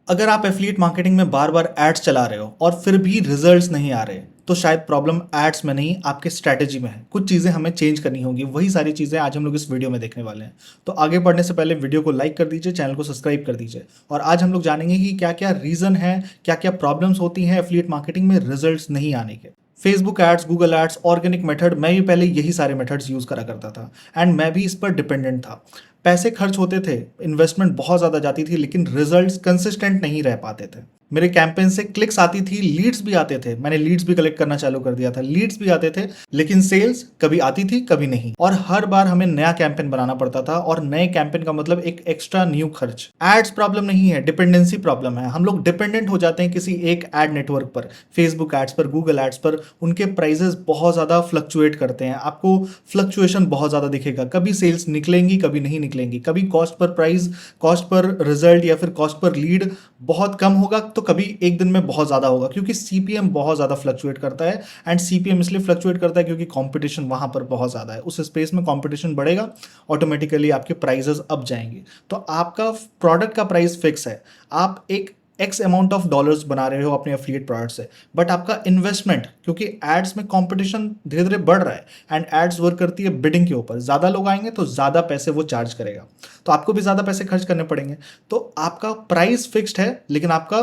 अगर आप affiliate marketing में बार बार एड्स चला रहे हो और फिर भी रिजल्ट्स नहीं आ रहे, तो शायद प्रॉब्लम एड्स में नहीं, आपके स्ट्रैटेजी में है। कुछ चीज़ें हमें चेंज करनी होगी, वही सारी चीज़ें आज हम लोग इस वीडियो में देखने वाले हैं। तो आगे बढ़ने से पहले वीडियो को लाइक कर दीजिए, चैनल को सब्सक्राइब कर दीजिए। और आज हम लोग जानेंगे कि क्या क्या रीज़न है, क्या क्या प्रॉब्लम्स होती हैं एफिलिएट मार्केटिंग में रिजल्ट्स नहीं आने के। Facebook ads, Google ads, organic method, मैं भी पहले यही सारे मेथड्स यूज़ करा करता था एंड मैं भी इस पर डिपेंडेंट था। पैसे खर्च होते थे, इन्वेस्टमेंट बहुत ज़्यादा जाती थी, लेकिन रिजल्ट्स कंसिस्टेंट नहीं रह पाते थे। मेरे कैंपेन से क्लिक्स आती थी, लीड्स भी आते थे, मैंने लीड्स भी कलेक्ट करना चालू कर दिया था, लीड्स भी आते थे, लेकिन सेल्स कभी आती थी कभी नहीं। और हर बार हमें नया कैंपेन बनाना पड़ता था, और नए कैंपेन का मतलब एक एक्स्ट्रा न्यू खर्च। एड्स प्रॉब्लम नहीं है, डिपेंडेंसी प्रॉब्लम है। हम लोग डिपेंडेंट हो जाते हैं किसी एक एड नेटवर्क पर, फेसबुक एड्स पर, गूगल एड्स पर। उनके प्राइजेस बहुत ज़्यादा फ्लक्चुएट करते हैं, आपको फ्लक्चुएशन बहुत ज़्यादा दिखेगा। कभी सेल्स निकलेंगी, कभी नहीं निकलेंगी, कभी cost per price, cost per result या फिर कॉस्ट पर लीड बहुत कम होगा, तो कभी एक दिन में बहुत ज़्यादा होगा, क्योंकि सीपीएम बहुत ज़्यादा फ्लक्चुएट करता है। एंड सीपीएम इसलिए फ्लक्चुएट करता है क्योंकि कंपटीशन वहाँ पर बहुत ज़्यादा है। उस स्पेस में कंपटीशन बढ़ेगा, ऑटोमेटिकली आपके प्राइजेस अप जाएंगे। तो आपका प्रोडक्ट का प्राइस फिक्स है, आप एक एक्स अमाउंट ऑफ डॉलर्स बना रहे हो अपने एफिलिएट प्रोडक्ट से, बट आपका इन्वेस्टमेंट, क्योंकि एड्स में कंपटीशन धीरे धीरे बढ़ रहा है एंड एड्स वर्क करती है बिडिंग के ऊपर, ज़्यादा लोग आएंगे तो ज़्यादा पैसे वो चार्ज करेगा, तो आपको भी ज़्यादा पैसे खर्च करने पड़ेंगे। तो आपका प्राइस फिक्स्ड है, लेकिन आपका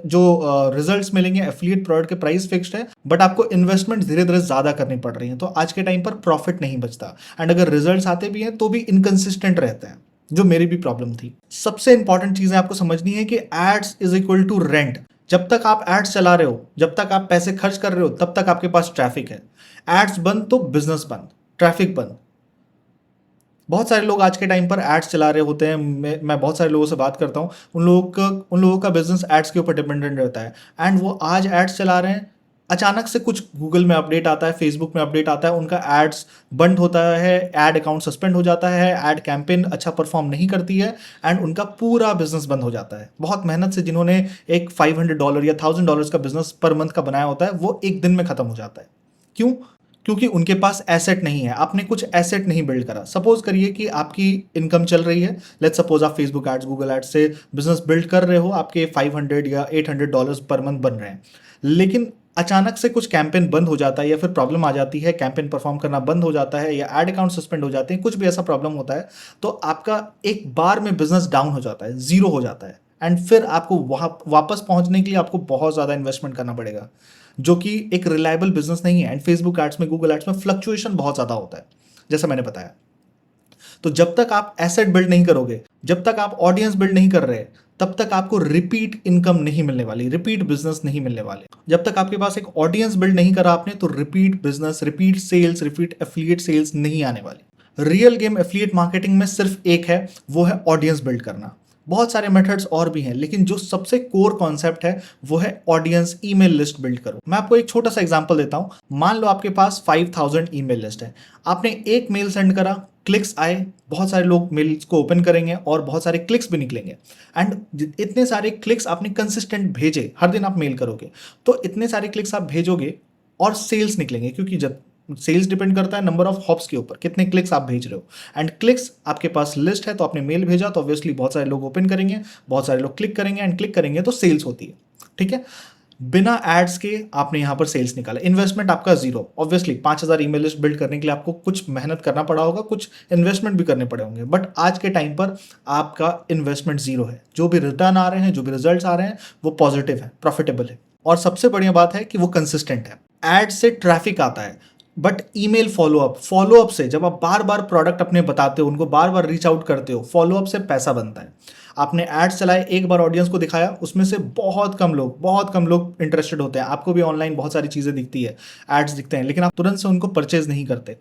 जो रिजल्ट्स मिलेंगे एफिलिएट प्रोडक्ट के प्राइस फिक्स्ड है, बट आपको इन्वेस्टमेंट धीरे धीरे ज़्यादा करनी पड़ रही है। तो आज के टाइम पर प्रॉफिट नहीं बचता, एंड अगर रिजल्ट्स आते भी हैं तो भी इनकंसिस्टेंट रहते हैं, जो मेरी भी प्रॉब्लम थी। सबसे इंपॉर्टेंट चीज़ है आपको समझनी है कि ads is equal to rent. जब तक आप एड्स चला रहे हो, जब तक आप पैसे खर्च कर रहे हो, तब तक आपके पास ट्रैफिक है। एड्स बंद तो बिजनेस बंद, ट्रैफिक बंद। बहुत सारे लोग आज के टाइम पर एड्स चला रहे होते हैं, मैं बहुत सारे लोगों से बात करता हूँ, उन लोगों का बिजनेस एड्स के ऊपर डिपेंडेंट रहता है। एंड वो आज एड्स चला रहे हैं, अचानक से कुछ गूगल में अपडेट आता है, फेसबुक में अपडेट आता है, उनका एड्स बंद होता है, एड अकाउंट सस्पेंड हो जाता है, एड कैंपेन अच्छा परफॉर्म नहीं करती है, एंड उनका पूरा बिजनेस बंद हो जाता है। बहुत मेहनत से जिन्होंने एक $500 या $1000 का बिजनेस पर मंथ का बनाया होता है, वो एक दिन में खत्म हो जाता है। क्यों? क्योंकि उनके पास एसेट नहीं है, आपने कुछ एसेट नहीं बिल्ड करा। सपोज करिए कि आपकी इनकम चल रही है, लेट्स सपोज आप फेसबुक एड्स, गूगल एड्स से बिजनेस बिल्ड कर रहे हो, आपके 500 या $800 पर मंथ बन रहे हैं, लेकिन अचानक से कुछ कैंपेन बंद हो जाता है, या फिर प्रॉब्लम आ जाती है, कैंपेन परफॉर्म करना बंद हो जाता है, या एड अकाउंट सस्पेंड हो जाते हैं, कुछ भी ऐसा प्रॉब्लम होता है, तो आपका एक बार में बिजनेस डाउन हो जाता है, जीरो हो जाता है। एंड फिर आपको वहाँ वापस पहुँचने के लिए आपको बहुत ज़्यादा इन्वेस्टमेंट करना पड़ेगा, जो कि एक रिलायबल बिजनेस नहीं है। एंड फेसबुक एड्स में, गूगल एड्स में फ्लक्चुएशन बहुत ज़्यादा होता है, जैसा मैंने बताया। तो जब तक आप एसेट बिल्ड नहीं करोगे, जब तक आप ऑडियंस बिल्ड नहीं कर रहे, तब तक आपको रिपीट इनकम नहीं मिलने वाली, रिपीट बिजनेस नहीं मिलने वाले। जब तक आपके पास एक ऑडियंस बिल्ड नहीं करा आपने, तो repeat business, repeat sales, repeat affiliate sales नहीं आने वाली। रियल गेम एफिलिएट मार्केटिंग में सिर्फ एक है, वो है ऑडियंस बिल्ड करना। बहुत सारे मेथड्स और भी हैं, लेकिन जो सबसे कोर कॉन्सेप्ट है वो है ऑडियंस ईमेल लिस्ट बिल्ड करो। मैं आपको एक छोटा सा एग्जांपल देता हूं। मान लो आपके पास 5000 ईमेल लिस्ट है, आपने एक मेल सेंड करा, क्लिक्स आए, बहुत सारे लोग मेल्स को ओपन करेंगे और बहुत सारे क्लिक्स भी निकलेंगे। एंड इतने सारे क्लिक्स आपने कंसिस्टेंट भेजे, हर दिन आप मेल करोगे, तो इतने सारे क्लिक्स आप भेजोगे और सेल्स निकलेंगे, क्योंकि जब सेल्स डिपेंड करता है नंबर ऑफ हॉप्स के ऊपर, कितने क्लिक्स आप भेज रहे हो। एंड क्लिक्स आपके पास लिस्ट है, तो आपने मेल भेजा, तो ऑब्वियसली बहुत सारे लोग ओपन करेंगे, बहुत सारे लोग क्लिक करेंगे, एंड क्लिक करेंगे तो सेल्स होती है। ठीक है, बिना एड्स के आपने यहां पर सेल्स निकाला, इन्वेस्टमेंट आपका zero. Obviously 5000 email list build करने के लिए आपको कुछ मेहनत करना पड़ा होगा, कुछ इन्वेस्टमेंट भी करने पड़े होंगे, बट आज के टाइम पर आपका इन्वेस्टमेंट जीरो है। जो भी रिटर्न आ रहे हैं, जो भी रिजल्ट्स आ रहे हैं, वो पॉजिटिव है, प्रॉफिटेबल है, और सबसे बढ़िया बात है कि वो कंसिस्टेंट है। एड से ट्रैफिक आता है, बट ईमेल फॉलोअप से जब आप बार बार प्रोडक्ट अपने बताते हो, उनको बार बार रीच आउट करते हो, फॉलोअप से पैसा बनता है। आपने एड्स चलाए, एक बार ऑडियंस को दिखाया, उसमें से बहुत कम लोग इंटरेस्टेड होते हैं। आपको भी ऑनलाइन बहुत सारी चीज़ें दिखती है, एड्स दिखते हैं, लेकिन आप तुरंत से उनको परचेज नहीं करते।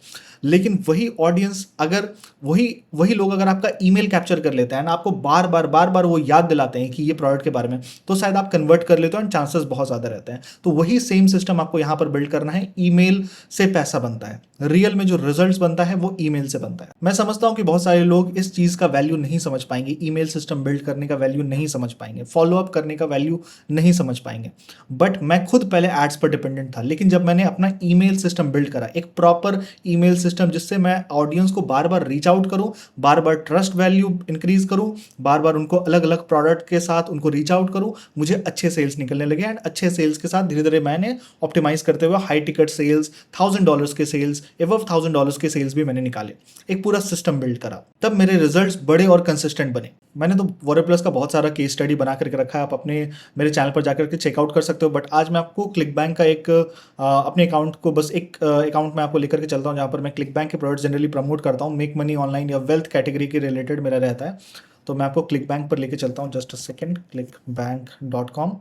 लेकिन वही ऑडियंस, अगर वही लोग अगर आपका ईमेल कैप्चर कर लेते हैं ना, आपको बार बार वो याद दिलाते हैं कि ये प्रोडक्ट के बारे में, तो शायद आप कन्वर्ट कर लेते हो, एंड चांसेस बहुत ज़्यादा रहते हैं। तो वही सेम सिस्टम आपको यहाँ पर बिल्ड करना है। ईमेल से पैसा बनता है, रियल में जो रिजल्ट्स बनता है वो ईमेल से बनता है। मैं समझता हूँ कि बहुत सारे लोग इस चीज़ का वैल्यू नहीं समझ पाएंगे, ईमेल सिस्टम बिल्ड करने का वैल्यू नहीं समझ पाएंगे, फॉलो अप करने का वैल्यू नहीं समझ पाएंगे। बट मैं खुद पहले एड्स पर डिपेंडेंट था, लेकिन जब मैंने अपना ईमेल सिस्टम बिल्ड करा, एक प्रॉपर ईमेल सिस्टम जिससे मैं ऑडियंस को बार बार रीच आउट करूं, बार बार ट्रस्ट वैल्यू इंक्रीज करूं, बार बार उनको अलग अलग प्रोडक्ट के साथ उनको रीच आउट करूं, मुझे अच्छे सेल्स निकलने लगे। एंड अच्छे सेल्स के साथ धीरे धीरे मैंने ऑप्टिमाइज करते हुए हाई टिकट सेल्स, $1000 के सेल्स, एबव $1000 के सेल्स भी मैंने निकाले, एक पूरा सिस्टम बिल्ड करा। तब मेरे रिजल्ट्स बड़े और कंसिस्टेंट बने। मैंने तो वॉरियर प्लस का बहुत सारा केस स्टडी बना करके रखा है, आप अपने मेरे चैनल पर जाकर के चेकआउट कर सकते हो। बट आज मैं आपको क्लिक बैंक का एक अपने अकाउंट को, बस एक अकाउंट में आपको लेकर के चलता हूँ जहाँ पर मैं क्लिक बैंक के प्रोडक्ट जनरली प्रमोट करता हूँ। मेक मनी ऑनलाइन या वेल्थ कैटेगरी के रिलेटेड मेरा रहता है। तो मैं आपको क्लिक बैंक पर लेके चलता हूँ। Just a second, clickbank.com,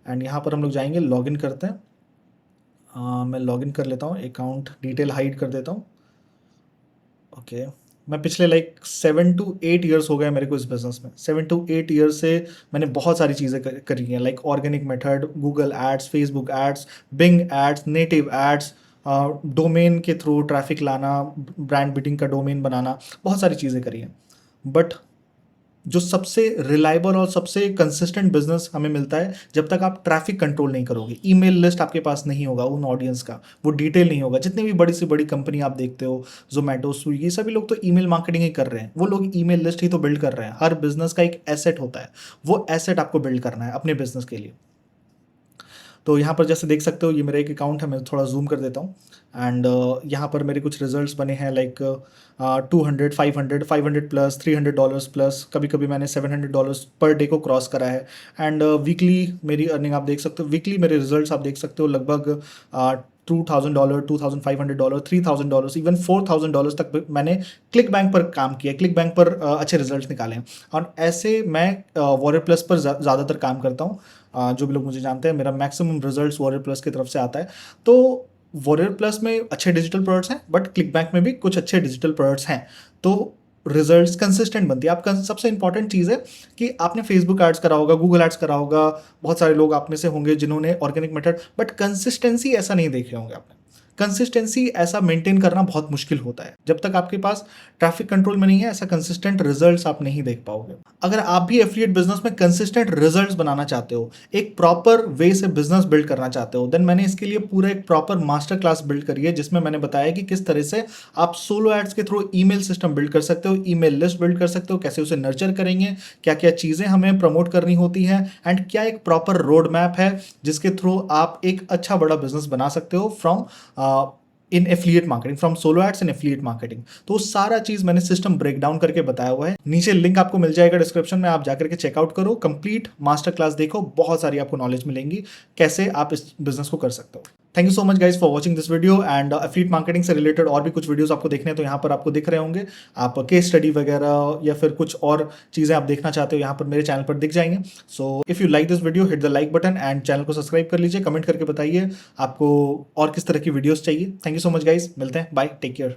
and यहाँ पर हम लोग जाएंगे, लॉगिन करते हैं। मैं लॉगिन कर लेता हूँ, अकाउंट डिटेल हाइड कर देता हूँ। ओके, मैं पिछले 7 to 8 ईयर्स हो गए मेरे को इस बिजनेस में। 7 to 8 ईयर्स से मैंने बहुत सारी चीज़ें करी हैं, like organic method, Google ads, Facebook ads, Bing ads, native ads, domain के थ्रू ट्रैफिक लाना, ब्रांड बिल्डिंग का डोमेन बनाना, बहुत सारी चीज़ें करी हैं। बट जो सबसे रिलायबल और सबसे कंसिस्टेंट बिजनेस हमें मिलता है जब तक आप ट्रैफिक कंट्रोल नहीं करोगे। ईमेल लिस्ट आपके पास नहीं होगा उन ऑडियंस का, वो डिटेल नहीं होगा। जितनी भी बड़ी से बड़ी कंपनी आप देखते हो, जोमेटो, स्विगी, सभी लोग तो ईमेल मार्केटिंग ही कर रहे हैं। वो लोग ईमेल लिस्ट ही तो बिल्ड कर रहे हैं। हर बिजनेस का एक एसेट होता है, वो एसेट आपको बिल्ड करना है अपने बिजनेस के लिए। तो यहाँ पर जैसे देख सकते हो, ये मेरा एक अकाउंट है, मैं थोड़ा जूम कर देता हूँ। एंड यहाँ पर मेरे कुछ रिजल्ट्स बने हैं, लाइक 200, 500, 500 प्लस, $300 प्लस, कभी कभी मैंने $700 पर डे को क्रॉस करा है। एंड वीकली मेरी अर्निंग आप देख सकते हो, वीकली मेरे रिजल्ट्स आप देख सकते हो, लगभग $2,000, $2,500, $3,000, इवन $4,000 तक मैंने क्लिक बैंक पर काम किया, क्लिक बैंक पर अच्छे रिजल्ट्स निकाले हैं। और ऐसे मैं वॉरियर प्लस पर ज़्यादातर काम करता हूँ। जो भी लोग मुझे जानते हैं, मेरा मैक्सिमम रिजल्ट्स वॉरियर प्लस की तरफ से आता है। तो वॉरियर प्लस में अच्छे डिजिटल प्रोडक्ट्स हैं, बट क्लिक बैंक में भी कुछ अच्छे डिजिटल प्रोडक्ट्स हैं। तो रिजल्ट्स कंसिस्टेंट बनती है। आपका सबसे इंपॉर्टेंट चीज़ है कि आपने फेसबुक एड्स करा होगा, गूगल एड्स करा होगा, बहुत सारे लोग आप में से होंगे जिन्होंने ऑर्गेनिक मेथड, बट कंसिस्टेंसी ऐसा नहीं देखे होंगे आपने। कंसिस्टेंसी ऐसा मेंटेन करना बहुत मुश्किल होता है। जब तक आपके पास ट्रैफिक कंट्रोल में नहीं है, ऐसा कंसिस्टेंट रिजल्ट्स आप नहीं देख पाओगे। अगर आप भी एफिलिएट बिजनेस में कंसिस्टेंट रिजल्ट्स बनाना चाहते हो, एक प्रॉपर वे से बिजनेस बिल्ड करना चाहते हो, देन मैंने इसके लिए पूरा एक प्रॉपर मास्टर क्लास बिल्ड करी है, जिसमें मैंने बताया कि किस तरह से आप सोलो एड्स के थ्रू ईमेल सिस्टम बिल्ड कर सकते हो, ईमेल लिस्ट बिल्ड कर सकते हो, कैसे उसे नर्चर करेंगे, क्या क्या चीज़ें हमें प्रमोट करनी होती हैं, एंड क्या एक प्रॉपर रोड मैप है जिसके थ्रू आप एक अच्छा बड़ा बिजनेस बना सकते हो from in affiliate marketing, from solo ads in affiliate marketing. तो वो सारा चीज मैंने सिस्टम ब्रेक डाउन करके बताया हुआ है। नीचे लिंक आपको मिल जाएगा डिस्क्रिप्शन में, आप जाकर के चेकआउट करो, कंप्लीट मास्टर क्लास देखो, बहुत सारी आपको नॉलेज मिलेंगी कैसे आप इस बिजनेस को कर सकते हो। Thank you so much guys for watching this video. And affiliate marketing से रिलेटेड और भी कुछ वीडियोस आपको देखने हैं तो यहाँ पर आपको दिख रहे होंगे। आप केस स्टडी वगैरह या फिर कुछ और चीज़ें आप देखना चाहते हो, यहाँ पर मेरे चैनल पर दिख जाएंगे। So if you like this video, hit the like button and channel को सब्सक्राइब कर लीजिए। कमेंट करके बताइए आपको और किस तरह की वीडियोस चाहिए। Thank you so much guys, मिलते हैं, बाय, टेक केयर।